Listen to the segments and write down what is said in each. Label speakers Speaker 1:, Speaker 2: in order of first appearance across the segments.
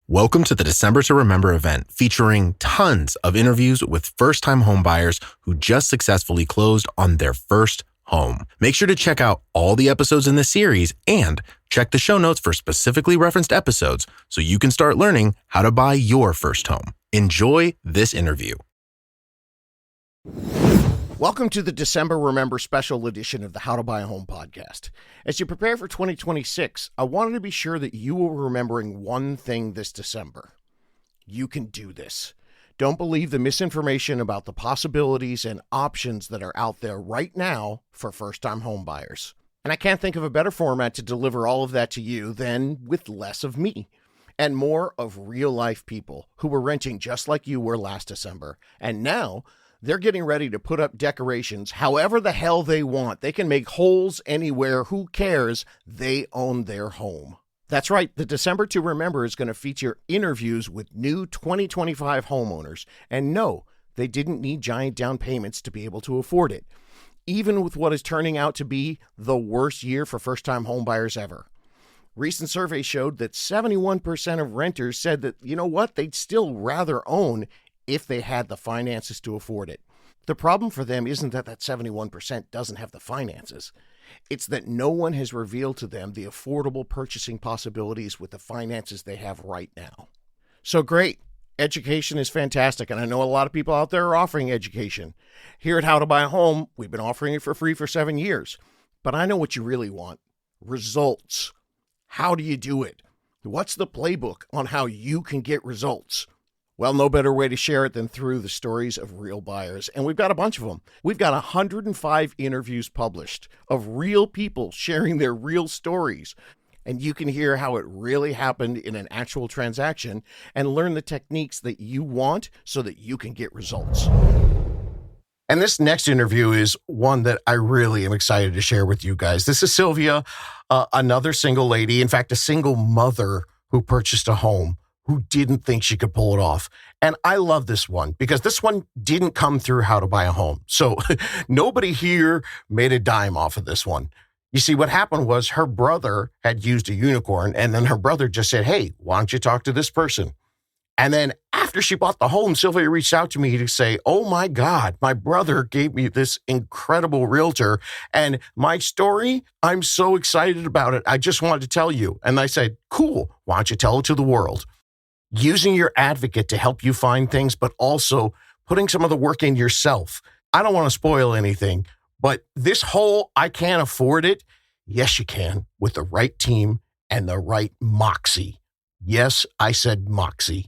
Speaker 1: Welcome to the December to Remember event featuring tons of interviews with first-time home buyers who just successfully closed on their first home. Make sure to check out all the episodes in this series and check the show notes for specifically referenced episodes so you can start learning how to buy your first home. Enjoy this interview.
Speaker 2: Welcome to the December Remember special edition of the How to Buy a Home podcast. As you prepare for 2026, I wanted to be sure that you were remembering one thing this December. You can do this. Don't believe the misinformation about the possibilities and options that are out there right now for first-time home buyers. And I can't think of a better format to deliver all of that to you than with less of me and more of real-life people who were renting just like you were last December. And now they're getting ready to put up decorations however the hell they want. They can make holes anywhere. Who cares? They own their home. That's right. The December to Remember is going to feature interviews with new 2025 homeowners. And no, they didn't need giant down payments to be able to afford it, even with what is turning out to be the worst year for first-time homebuyers ever. Recent surveys showed that 71% of renters said that, you know what, they'd still rather own if they had the finances to afford it. The problem for them isn't that 71% doesn't have the finances. It's that no one has revealed to them the affordable purchasing possibilities with the finances they have right now. So great. Education is fantastic, and I know a lot of people out there are offering education. Here at How to Buy a Home, we've been offering it for free for 7 years. But I know what you really want. Results. How do you do it? What's the playbook on how you can get results? Well, no better way to share it than through the stories of real buyers. And we've got a bunch of them. We've got 105 interviews published of real people sharing their real stories. And you can hear how it really happened in an actual transaction and learn the techniques that you want so that you can get results. And this next interview is one that I really am excited to share with you guys. This is Silvia, another single lady, in fact, a single mother who purchased a home, who didn't think she could pull it off. And I love this one because this one didn't come through How to Buy a Home. So nobody here made a dime off of this one. You see, what happened was her brother had used a unicorn, and then her brother just said, hey, why don't you talk to this person? And then after she bought the home, Silvia reached out to me to say, oh my God, my brother gave me this incredible realtor. And my story, I'm so excited about it. I just wanted to tell you. And I said, cool, why don't you tell it to the world? Using your advocate to help you find things, but also putting some of the work in yourself. I don't want to spoil anything, but this whole I can't afford it. Yes, you can with the right team and the right moxie. Yes, I said moxie.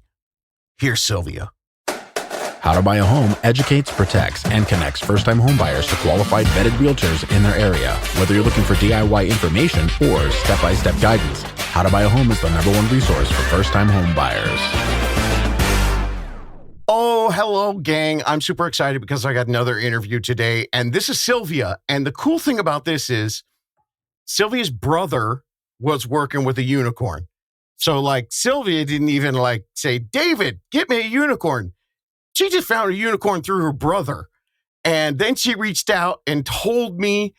Speaker 2: Here's Silvia.
Speaker 1: How to Buy a Home educates, protects, and connects first-time homebuyers to qualified vetted realtors in their area. Whether you're looking for DIY information or step-by-step guidance, How to Buy a Home is the #1 resource for first-time home buyers.
Speaker 2: Oh, hello, gang. I'm super excited because I got another interview today, and this is Silvia. And the cool thing about this is Silvia's brother was working with a unicorn. So, Silvia didn't even, say, David, get me a unicorn. She just found a unicorn through her brother. And then she reached out and told me,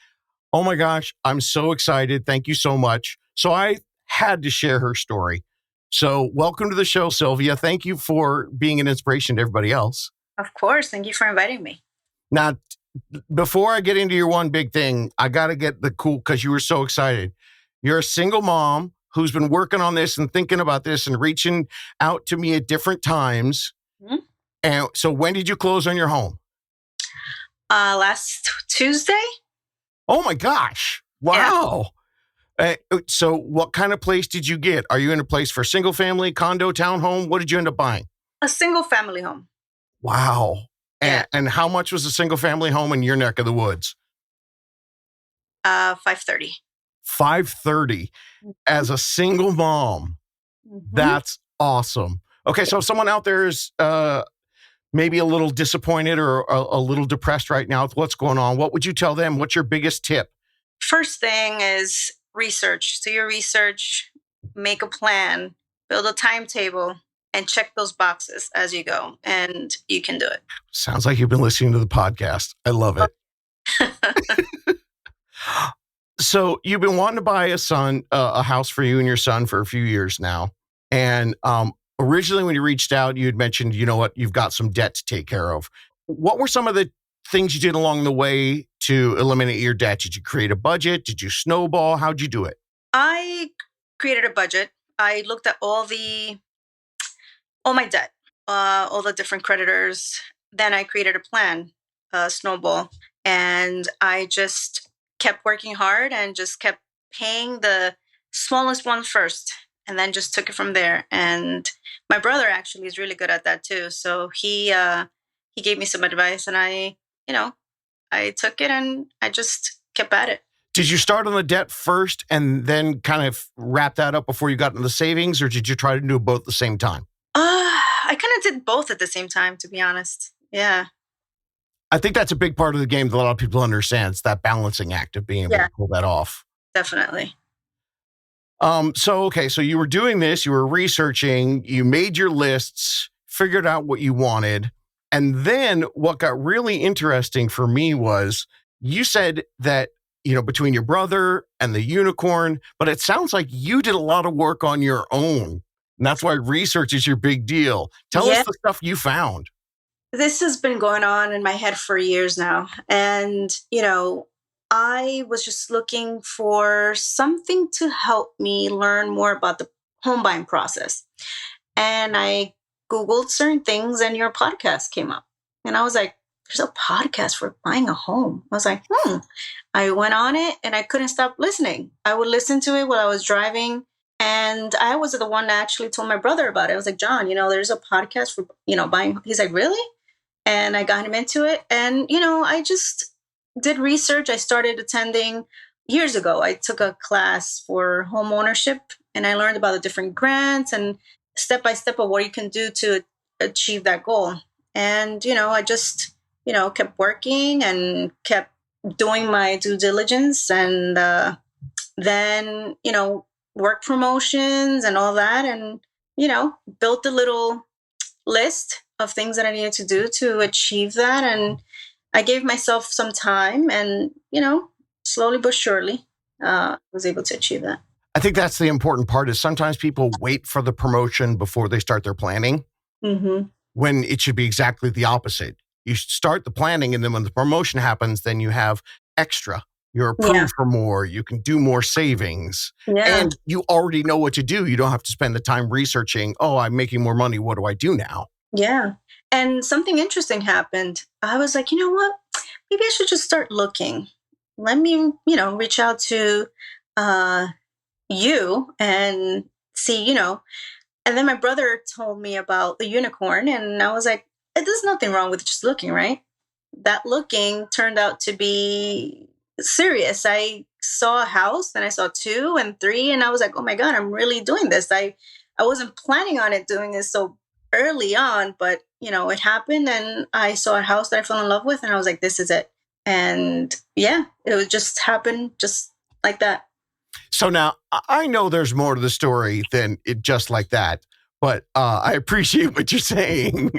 Speaker 2: oh my gosh, I'm so excited. Thank you so much. So I had to share her story. So welcome to the show, Silvia. Thank you for being an inspiration to everybody else.
Speaker 3: Of course. Thank you for inviting me.
Speaker 2: Now, before I get into your one big thing, I got to get the cool, because you were so excited. You're a single mom who's been working on this and thinking about this and reaching out to me at different times. Mm-hmm. And so when did you close on your home?
Speaker 3: Last Tuesday.
Speaker 2: Oh my gosh. Wow. Yeah. So what kind of place did you get? Are you in a place for single family, condo, townhome? What did you end up buying?
Speaker 3: A single family home.
Speaker 2: Wow.
Speaker 3: Yeah.
Speaker 2: And how much was a single family home in your neck of the woods?
Speaker 3: $530.
Speaker 2: $530 as a single mom. Mm-hmm. That's awesome. Okay. So if someone out there is, maybe a little disappointed or a little depressed right now with what's going on, what would you tell them? What's your biggest tip?
Speaker 3: First thing is research. Do your research, make a plan, build a timetable, and check those boxes as you go, and you can do it.
Speaker 2: Sounds like you've been listening to the podcast. I love it. So you've been wanting to buy a house for you and your son for a few years now. And originally when you reached out, you had mentioned, you know what, you've got some debt to take care of. What were some of the things you did along the way to eliminate your debt? Did you create a budget? Did you snowball? How'd you do it?
Speaker 3: I created a budget. I looked at all my debt, all the different creditors. Then I created a plan, snowball, and I just kept working hard and just kept paying the smallest one first, and then just took it from there. And my brother actually is really good at that too. So he gave me some advice, and I took it and I just kept at it.
Speaker 2: Did you start on the debt first and then kind of wrap that up before you got into the savings, or did you try to do both at the same time?
Speaker 3: I kind of did both at the same time, to be honest. Yeah.
Speaker 2: I think that's a big part of the game that a lot of people understand. It's that balancing act of being able to pull that off.
Speaker 3: Definitely.
Speaker 2: So you were doing this, you were researching, you made your lists, figured out what you wanted. And then what got really interesting for me was you said that, between your brother and the unicorn, but it sounds like you did a lot of work on your own. And that's why research is your big deal. Tell us the stuff you found.
Speaker 3: This has been going on in my head for years now. And, I was just looking for something to help me learn more about the home buying process. And I Googled certain things and your podcast came up. And I was like, there's a podcast for buying a home. I was like, I went on it and I couldn't stop listening. I would listen to it while I was driving. And I was the one that actually told my brother about it. I was like, John, there's a podcast for, buying. He's like, really? And I got him into it. And, I just did research. I started attending years ago. I took a class for home ownership and I learned about the different grants and step by step of what you can do to achieve that goal. And, I just, kept working and kept doing my due diligence and then, work promotions and all that. And, built a little list of things that I needed to do to achieve that. And I gave myself some time and, slowly but surely, was able to achieve that.
Speaker 2: I think that's the important part is sometimes people wait for the promotion before they start their planning when it should be exactly the opposite. You should start the planning and then when the promotion happens, then you have extra. You're approved for more. You can do more savings. And you already know what to do. You don't have to spend the time researching, I'm making more money. What do I do now?
Speaker 3: Yeah. And something interesting happened. I was like, you know what? Maybe I should just start looking. Let me, reach out to you and see, And then my brother told me about the unicorn. And I was like, there's nothing wrong with just looking, right? That looking turned out to be serious. I saw a house, then I saw 2 and 3. And I was like, oh my God, I'm really doing this. I wasn't planning on it doing this so early on, but it happened and I saw a house that I fell in love with and I was like, this is it. And it would just happen just like that.
Speaker 2: So now I know there's more to the story than it just like that, but I appreciate what you're saying.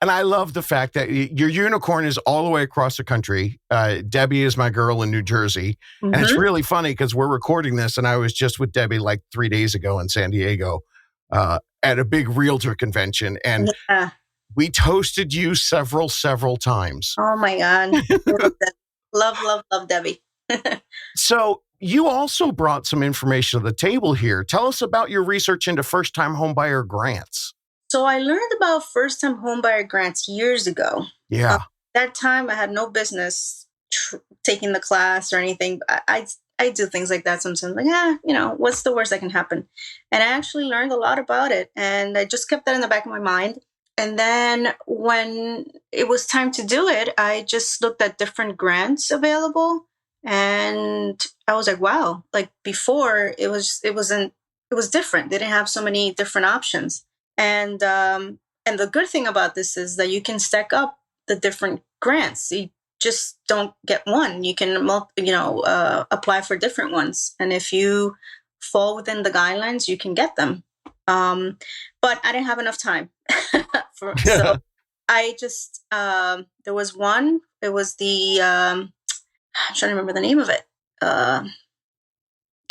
Speaker 2: And I love the fact that your unicorn is all the way across the country. Debbie is my girl in New Jersey. And it's really funny because we're recording this and I was just with Debbie like 3 days ago in San Diego at a big realtor convention. And we toasted you several times.
Speaker 3: Oh my God. love Debbie.
Speaker 2: So you also brought some information to the table here. Tell us about your research into first-time homebuyer grants.
Speaker 3: So I learned about first-time homebuyer grants years ago.
Speaker 2: Yeah.
Speaker 3: That time I had no business taking the class or anything. I do things like that sometimes. Like, what's the worst that can happen? And I actually learned a lot about it. And I just kept that in the back of my mind. And then when it was time to do it, I just looked at different grants available. And I was like, wow, like before it was different. They didn't have so many different options. And the good thing about this is that you can stack up the different grants. You just don't get one. You can, apply for different ones. And if you fall within the guidelines, you can get them. But I didn't have enough time. So I just, there was one, it was the, I'm trying to remember the name of it. Can't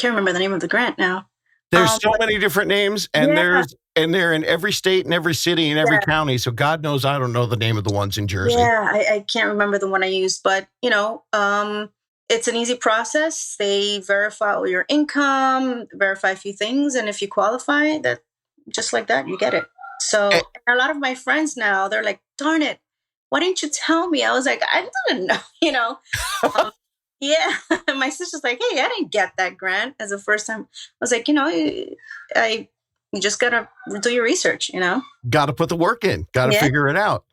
Speaker 3: remember the name of the grant now.
Speaker 2: There's so many different names and there's And they're in every state and every city and every county. So God knows I don't know the name of the ones in Jersey.
Speaker 3: Yeah, I can't remember the one I used, but it's an easy process. They verify all your income, verify a few things, and if you qualify, that just like that, you get it. So a lot of my friends now, they're like, "Darn it, why didn't you tell me?" I was like, "I didn't know." Yeah, my sister's like, "Hey, I didn't get that grant as a first time." I was like, you just gotta do your research,
Speaker 2: Got to put the work in. Got to figure it out.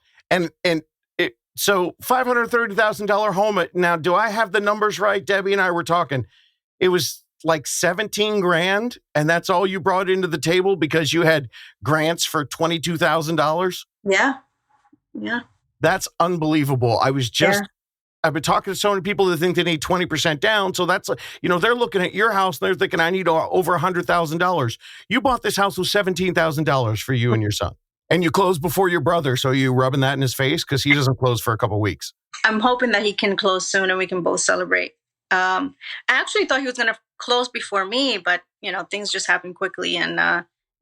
Speaker 2: So $530,000 home. Now, do I have the numbers right? Debbie and I were talking. It was like 17 grand, and that's all you brought into the table because you had grants for $22,000.
Speaker 3: Yeah.
Speaker 2: That's unbelievable. I've been talking to so many people that think they need 20% down. So that's, they're looking at your house and they're thinking, I need over $100,000. You bought this house with $17,000 for you and your son. And you closed before your brother. So you rubbing that in his face because he doesn't close for a couple of weeks.
Speaker 3: I'm hoping that he can close soon and we can both celebrate. I actually thought he was going to close before me, but, things just happened quickly and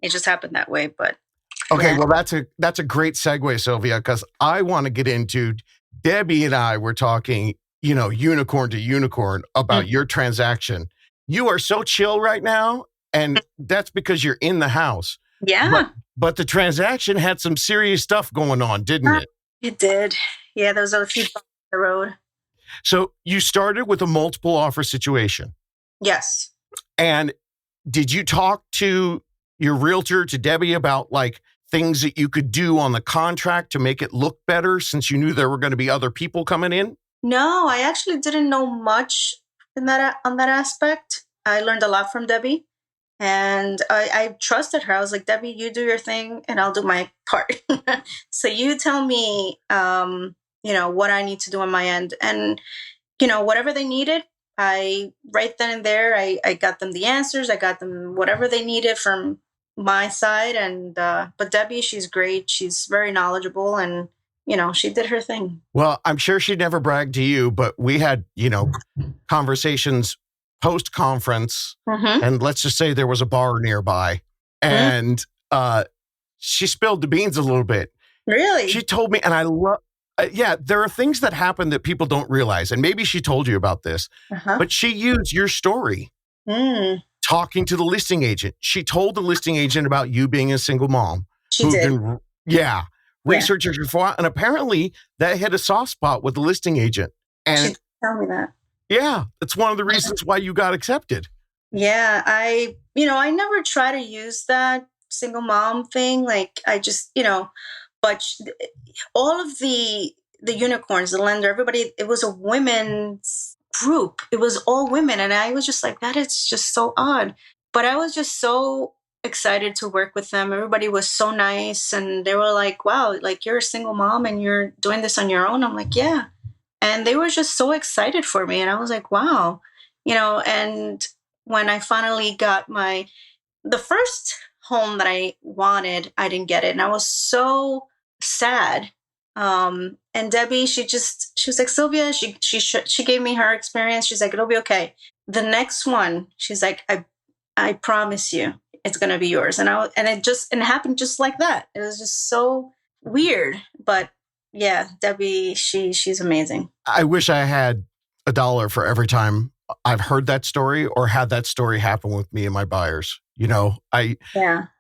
Speaker 3: it just happened that way. But
Speaker 2: okay, well, that's a great segue, Silvia, because I want to get into Debbie and I were talking, unicorn to unicorn about your transaction. You are so chill right now, and that's because you're in the house.
Speaker 3: Yeah.
Speaker 2: But the transaction had some serious stuff going on, didn't it?
Speaker 3: It did. Yeah, there was a few bumps on the road.
Speaker 2: So you started with a multiple offer situation.
Speaker 3: Yes.
Speaker 2: And did you talk to your realtor, to Debbie, about things that you could do on the contract to make it look better since you knew there were going to be other people coming in?
Speaker 3: No, I actually didn't know much on that aspect. I learned a lot from Debbie and I trusted her. I was like, Debbie, you do your thing and I'll do my part. So you tell me, what I need to do on my end. And, whatever they needed, right then and there, I got them the answers. I got them whatever they needed from my side. And but Debbie, she's great. She's very knowledgeable and she did her thing.
Speaker 2: Well, I'm sure she never bragged to you, but we had conversations post conference, and let's just say there was a bar nearby, and she spilled the beans a little bit.
Speaker 3: Really?
Speaker 2: She told me, and I love. There are things that happen that people don't realize, and maybe she told you about this, but she used your story. Talking to the listing agent. She told the listing agent about you being a single mom.
Speaker 3: She did.
Speaker 2: Researchers before, and apparently that had a soft spot with the listing agent. And
Speaker 3: she did tell me that.
Speaker 2: Yeah, it's one of the reasons why you got accepted.
Speaker 3: Yeah, I never try to use that single mom thing. Like I just, but all of the unicorns, the lender, everybody, it was a women's group. It was all women. And I was just like, that is just so odd. But I was just so excited to work with them. Everybody was so nice. And they were like, wow, like you're a single mom and you're doing this on your own. I'm like, yeah. And they were just so excited for me. And I was like, wow, and when I finally got the first home that I wanted, I didn't get it. And I was so sad. And Debbie, she was like, Silvia, she gave me her experience. She's like, it'll be okay. The next one, she's like, I promise you it's going to be yours. And it happened just like that. It was just so weird. But yeah, Debbie, she's amazing.
Speaker 2: I wish I had $1 for every time I've heard that story or had that story happen with me and my buyers.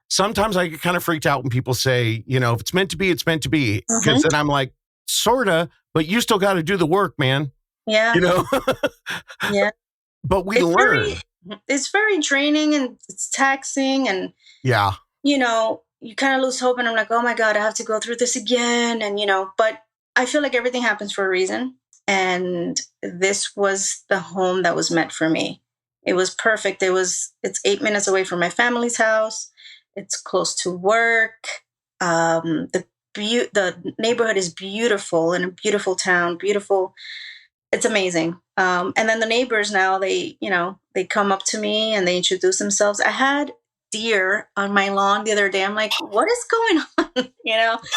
Speaker 2: Sometimes I get kind of freaked out when people say, if it's meant to be, it's meant to be. Because then I'm like, sorta, but you still got to do the work, man.
Speaker 3: Yeah. Yeah.
Speaker 2: But we learn.
Speaker 3: It's very draining and it's taxing and,
Speaker 2: yeah.
Speaker 3: You kind of lose hope and I'm like, oh my God, I have to go through this again. And, but I feel like everything happens for a reason. And this was the home that was meant for me. It was perfect. It's 8 minutes away from my family's house. It's close to work. The neighborhood is beautiful in a beautiful town, beautiful. It's amazing. And then the neighbors now, they come up to me and they introduce themselves. I had deer on my lawn the other day. I'm like, what is going on?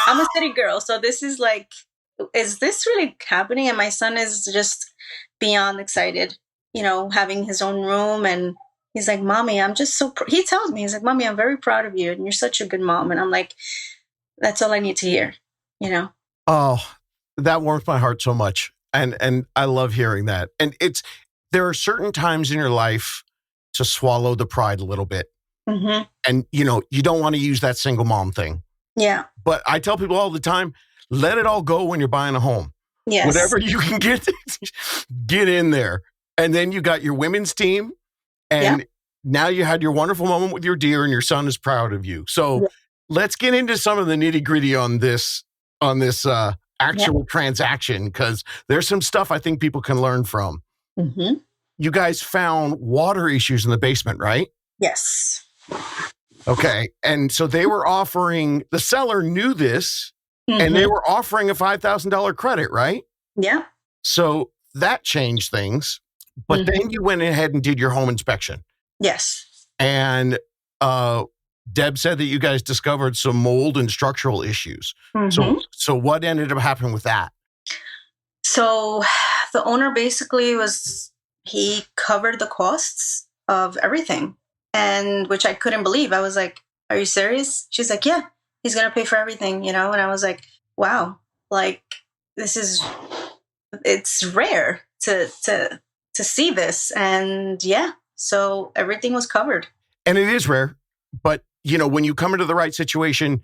Speaker 3: I'm a city girl. So this is like, is this really happening? And my son is just beyond excited, having his own room and He's like, Mommy, I'm just so, he tells me, he's like, Mommy, I'm very proud of you. And you're such a good mom. And I'm like, that's all I need to hear, you know?
Speaker 2: Oh, that warms my heart so much. And I love hearing that. And there are certain times in your life to swallow the pride a little bit.
Speaker 3: Mm-hmm.
Speaker 2: And, you don't want to use that single mom thing.
Speaker 3: Yeah.
Speaker 2: But I tell people all the time, let it all go when you're buying a home.
Speaker 3: Yes.
Speaker 2: Whatever you can get in there. And then you got your women's team. And now you had your wonderful moment with your dear, and your son is proud of you. So let's get into some of the nitty gritty on this actual transaction, because there's some stuff I think people can learn from.
Speaker 3: Mm-hmm.
Speaker 2: You guys found water issues in the basement, right?
Speaker 3: Yes.
Speaker 2: Okay. And so they were offering, the seller knew this, and they were offering a $5,000 credit, right?
Speaker 3: Yeah.
Speaker 2: So that changed things. But then you went ahead and did your home inspection.
Speaker 3: Yes.
Speaker 2: And Deb said that you guys discovered some mold and structural issues. So what ended up happening with that?
Speaker 3: So the owner basically he covered the costs of everything, and which I couldn't believe. I was like, are you serious? She's like, yeah, he's going to pay for everything, And I was like, wow, like it's rare to see this. And so everything was covered.
Speaker 2: And it is rare, but when you come into the right situation,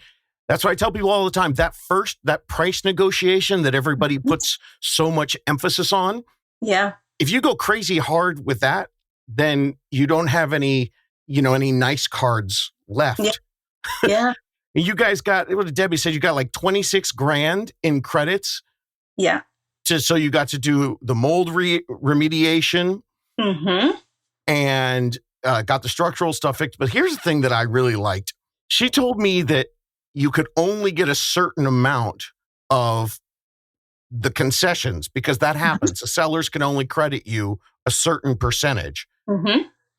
Speaker 2: that's what I tell people all the time. That price negotiation that everybody puts so much emphasis on. Yeah. If you go crazy hard with that, then you don't have any nice cards left.
Speaker 3: Yeah.
Speaker 2: You guys got, what Debbie said, you got like 26 grand in credits.
Speaker 3: Yeah.
Speaker 2: So you got to do the mold remediation. And got the structural stuff fixed. But here's the thing that I really liked. She told me that you could only get a certain amount of the concessions, because that happens. The sellers can only credit you a certain percentage.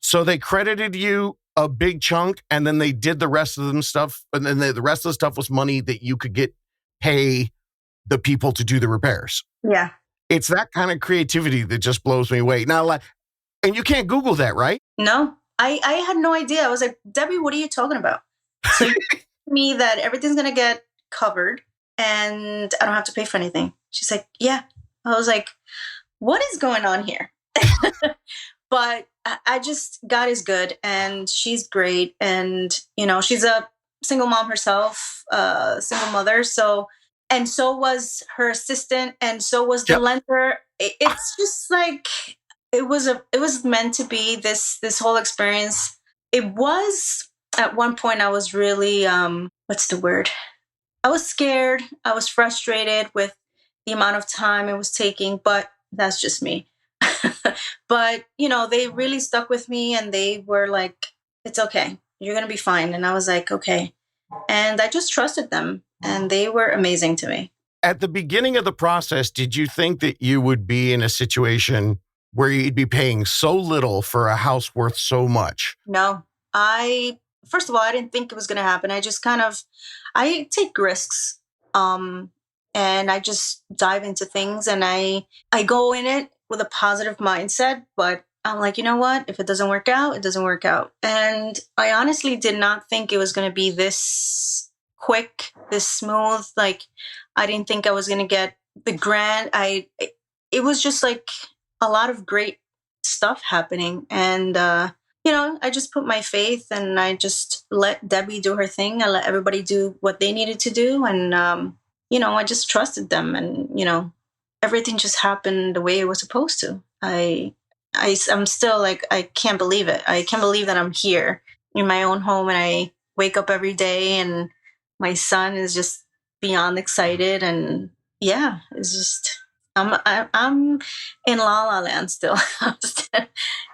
Speaker 2: So they credited you a big chunk, and then they did the rest of them stuff. And then the rest of the stuff was money that you could pay the people to do the repairs. Yeah. It's that kind of creativity that just blows me away. Now, and you can't Google that, right?
Speaker 3: No, I had no idea. I was like, Debbie, what are you talking about? So you told me that everything's going to get covered and I don't have to pay for anything. She's like, yeah. I was like, what is going on here? But I just, God is good and she's great. And, she's a single mom herself, single mother. So was her assistant, and so was the lender. It's just like, it was meant to be this whole experience. It was, at one point I was really, what's the word? I was scared. I was frustrated with the amount of time it was taking, but that's just me. But, they really stuck with me and they were like, it's okay. You're going to be fine. And I was like, okay. And I just trusted them and they were amazing to me.
Speaker 2: At the beginning of the process, did you think that you would be in a situation where you'd be paying so little for a house worth so much?
Speaker 3: No, first of all, I didn't think it was going to happen. I just I take risks. And I just dive into things and I go in it with a positive mindset, but I'm like, you know what? If it doesn't work out, it doesn't work out. And I honestly did not think it was going to be this quick, this smooth. Like, I didn't think I was going to get the grant. It was just like a lot of great stuff happening. And, I just put my faith and I just let Debbie do her thing. I let everybody do what they needed to do. And, I just trusted them and, everything just happened the way it was supposed to. I'm still like, I can't believe it. I can't believe that I'm here in my own home and I wake up every day and my son is just beyond excited. And it's just, I'm in La La Land still.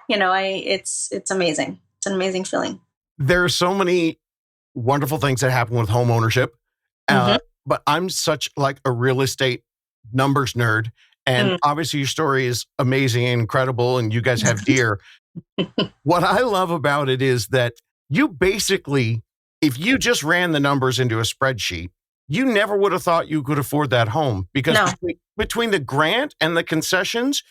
Speaker 3: It's amazing. It's an amazing feeling.
Speaker 2: There are so many wonderful things that happen with home ownership. But I'm such like a real estate numbers nerd. And obviously your story is amazing and incredible. And you guys have deer. What I love about it is that you basically, if you just ran the numbers into a spreadsheet, you never would have thought you could afford that home because between the grant and the concessions,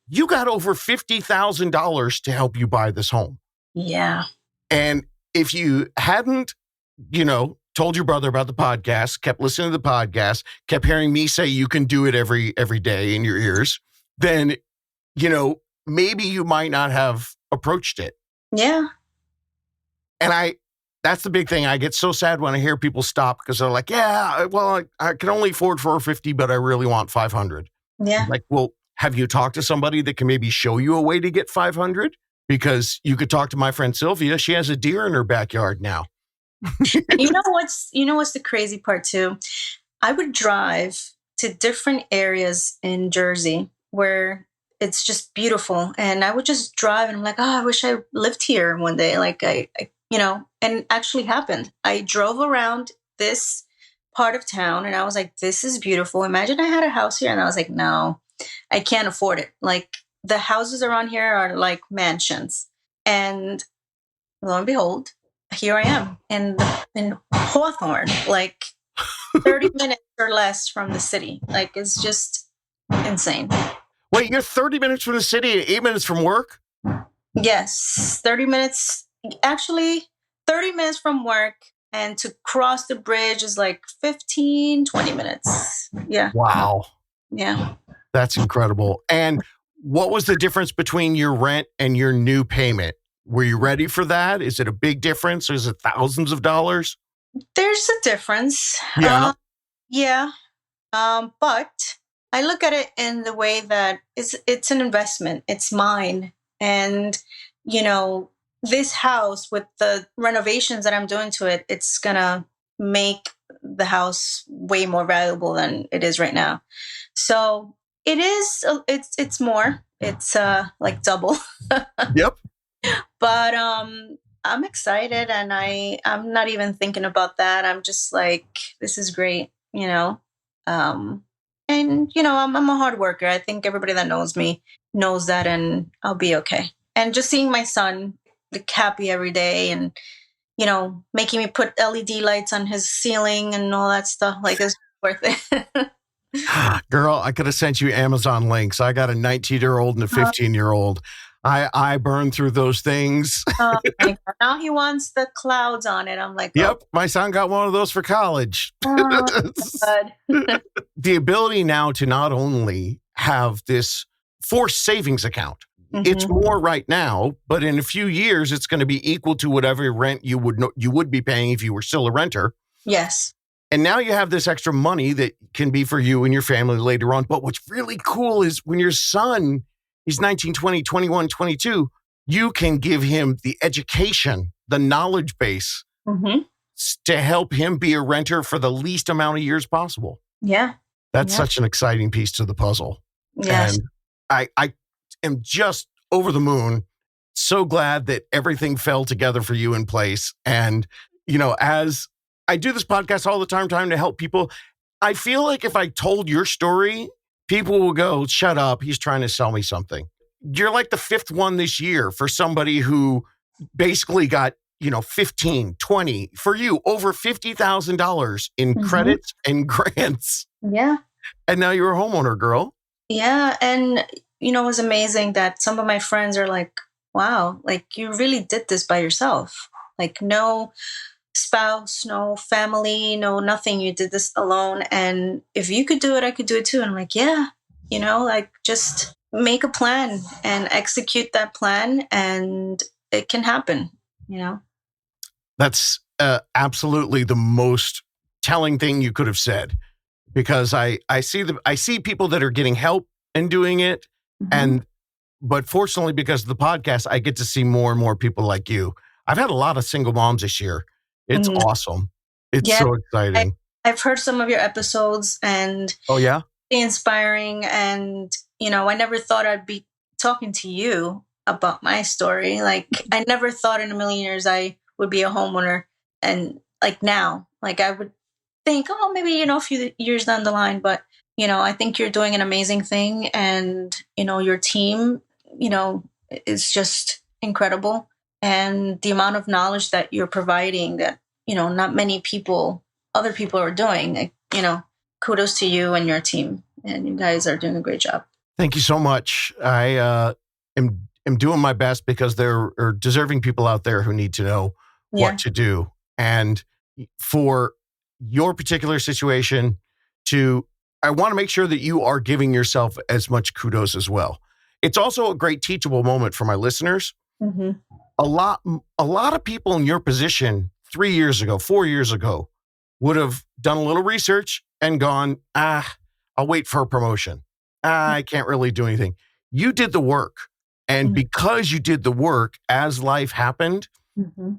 Speaker 2: you got over $50,000 to help you buy this home.
Speaker 3: Yeah.
Speaker 2: And if you hadn't, told your brother about the podcast, kept listening to the podcast, kept hearing me say you can do it every day in your ears, then, maybe you might not have approached it.
Speaker 3: Yeah.
Speaker 2: And that's the big thing. I get so sad when I hear people stop because they're like, yeah, well, I can only afford $450, but I really want $500.
Speaker 3: Yeah.
Speaker 2: Like, well, have you talked to somebody that can maybe show you a way to get $500? Because you could talk to my friend Silvia. She has a deer in her backyard now.
Speaker 3: And you know what's the crazy part too? I would drive to different areas in Jersey where it's just beautiful. And I would just drive and I'm like, oh, I wish I lived here one day. Like and it actually happened. I drove around this part of town and I was like, this is beautiful. Imagine I had a house here. And I was like, no, I can't afford it. Like the houses around here are like mansions. And lo and behold, here I am in Hawthorne, like 30 minutes or less from the city. Like it's just insane.
Speaker 2: Wait, you're 30 minutes from the city and 8 minutes from work?
Speaker 3: Yes, 30 minutes. Actually, 30 minutes from work, and to cross the bridge is like 15, 20 minutes. Yeah.
Speaker 2: Wow.
Speaker 3: Yeah.
Speaker 2: That's incredible. And what was the difference between your rent and your new payment? Were you ready for that? Is it a big difference? Or is it thousands of dollars?
Speaker 3: There's a difference.
Speaker 2: Yeah.
Speaker 3: Yeah. But I look at it in the way that it's an investment. It's mine. And, this house with the renovations that I'm doing to it, it's going to make the house way more valuable than it is right now. So it is, it's more, it's like double.
Speaker 2: Yep.
Speaker 3: But I'm excited and I'm not even thinking about that. I'm just like, this is great, And, I'm a hard worker. I think everybody that knows me knows that, and I'll be okay. And just seeing my son like happy every day and, making me put LED lights on his ceiling and all that stuff, like it's worth it.
Speaker 2: Girl, I could have sent you Amazon links. I got a 19-year-old and a 15-year-old. I burn through those things.
Speaker 3: Oh my God. Now he wants the clouds on it. I'm like,
Speaker 2: yep, my son got one of those for college.
Speaker 3: God.
Speaker 2: The ability now to not only have this forced savings account, it's more right now, but in a few years, it's going to be equal to whatever rent you would be paying if you were still a renter.
Speaker 3: Yes.
Speaker 2: And now you have this extra money that can be for you and your family later on. But what's really cool is when your son is 19, 20, 21, 22, you can give him the education, the knowledge base to help him be a renter for the least amount of years possible.
Speaker 3: Yeah.
Speaker 2: That's such an exciting piece to the puzzle.
Speaker 3: Yes.
Speaker 2: And I am just over the moon. So glad that everything fell together for you in place. And, as I do this podcast all the time, trying to help people, I feel like if I told your story, people will go, shut up, he's trying to sell me something. You're like the fifth one this year for somebody who basically got, 15, 20, for you, over $50,000 in credits and grants.
Speaker 3: Yeah.
Speaker 2: And now you're a homeowner, girl.
Speaker 3: Yeah. And, it was amazing that some of my friends are like, wow, like you really did this by yourself. Like no spouse, no family, no nothing. You did this alone. And if you could do it, I could do it too. And I'm like, yeah, like just make a plan and execute that plan and it can happen,
Speaker 2: That's absolutely the most telling thing you could have said, because I see people that are getting help and doing it. But fortunately, because of the podcast, I get to see more and more people like you. I've had a lot of single moms this year. It's awesome. It's so exciting.
Speaker 3: I've heard some of your episodes and
Speaker 2: oh yeah,
Speaker 3: inspiring. And, I never thought I'd be talking to you about my story. Like I never thought in a million years I would be a homeowner. And like now, like I would think, oh, maybe, a few years down the line, but I think you're doing an amazing thing and, your team, is just incredible. And the amount of knowledge that you're providing that, not many other people are doing, like, kudos to you and your team. And you guys are doing a great job.
Speaker 2: Thank you so much. I am doing my best because there are deserving people out there who need to know what to do. And for your particular situation, I want to make sure that you are giving yourself as much kudos as well. It's also a great teachable moment for my listeners.
Speaker 3: Mm-hmm.
Speaker 2: A lot of people in your position 3 years ago, 4 years ago, would have done a little research and gone, I'll wait for a promotion. I can't really do anything. You did the work. And because you did the work, as life happened,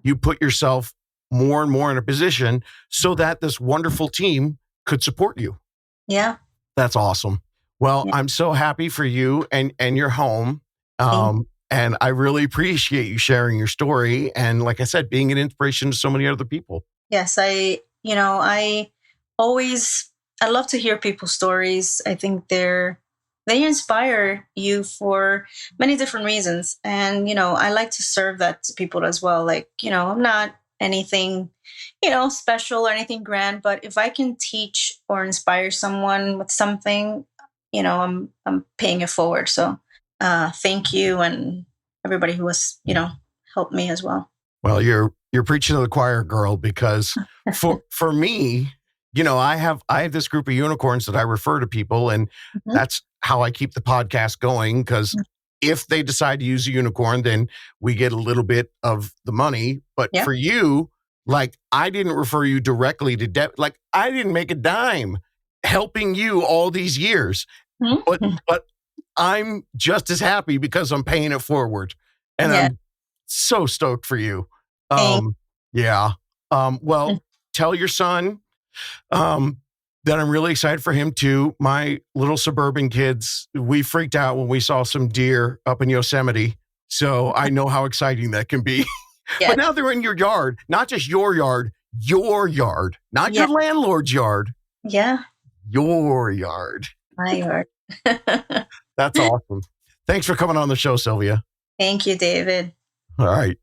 Speaker 2: you put yourself more and more in a position so that this wonderful team could support you.
Speaker 3: Yeah.
Speaker 2: That's awesome. Well, I'm so happy for you and your home. And I really appreciate you sharing your story. And like I said, being an inspiration to so many other people.
Speaker 3: Yes. I love to hear people's stories. I think they inspire you for many different reasons. And, I like to serve that to people as well. Like, I'm not anything, special or anything grand, but if I can teach or inspire someone with something, I'm paying it forward. So thank you, and everybody who has, helped me as well.
Speaker 2: Well, you're preaching to the choir, girl, because for me, I have this group of unicorns that I refer to people, and that's how I keep the podcast going. Because if they decide to use a unicorn, then we get a little bit of the money. But for you, like, I didn't refer you directly to debt. Like, I didn't make a dime helping you all these years, but I'm just as happy because I'm paying it forward, and I'm so stoked for you. Well, tell your son that I'm really excited for him too. My little suburban kids, we freaked out when we saw some deer up in Yosemite. So I know how exciting that can be. But now they're in your yard, not just your yard, not your landlord's yard.
Speaker 3: Yeah.
Speaker 2: Your yard.
Speaker 3: My yard.
Speaker 2: That's awesome. Thanks for coming on the show, Silvia.
Speaker 3: Thank you, David.
Speaker 2: All right.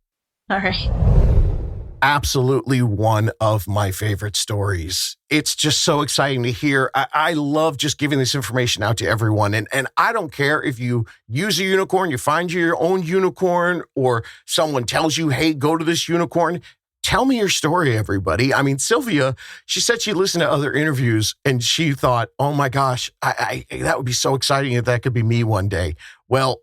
Speaker 2: Absolutely one of my favorite stories. It's just so exciting to hear. I love just giving this information out to everyone. And I don't care if you use a unicorn, you find your own unicorn, or someone tells you, hey, go to this unicorn. Tell me your story, everybody. I mean, Silvia, she said she listened to other interviews and she thought, oh my gosh, that would be so exciting if that could be me one day. Well,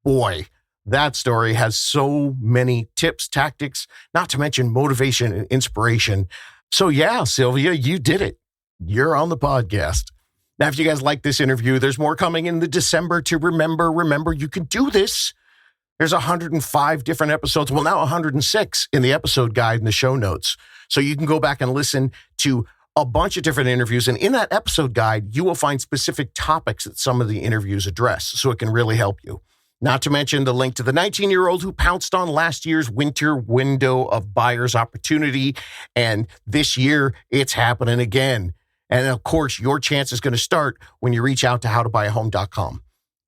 Speaker 2: boy, that story has so many tips, tactics, not to mention motivation and inspiration. So yeah, Silvia, you did it. You're on the podcast. Now, if you guys like this interview, there's more coming in the December to remember. Remember, you can do this. There's 105 different episodes. Well, now 106 in the episode guide and the show notes. So you can go back and listen to a bunch of different interviews. And in that episode guide, you will find specific topics that some of the interviews address. So it can really help you. Not to mention the link to the 19-year-old who pounced on last year's winter window of buyer's opportunity. And this year, it's happening again. And of course, your chance is going to start when you reach out to howtobuyahome.com.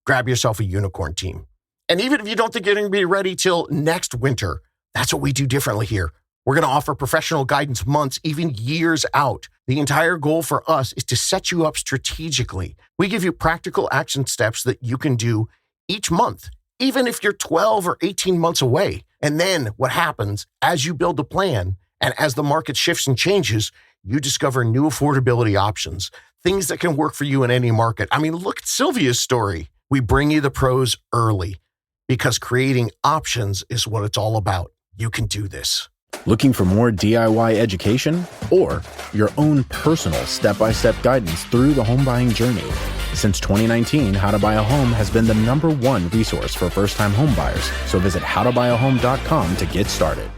Speaker 2: Grab yourself a unicorn team. And even if you don't think you're going to be ready till next winter, that's what we do differently here. We're going to offer professional guidance months, even years out. The entire goal for us is to set you up strategically. We give you practical action steps that you can do each month, even if you're 12 or 18 months away. And then what happens as you build a plan and as the market shifts and changes, you discover new affordability options, things that can work for you in any market. I mean, look at Silvia's story. We bring you the pros early because creating options is what it's all about. You can do this.
Speaker 1: Looking for more DIY education or your own personal step-by-step guidance through the home buying journey? Since 2019, How to Buy a Home has been the #1 resource for first-time home buyers. So visit howtobuyahome.com to get started.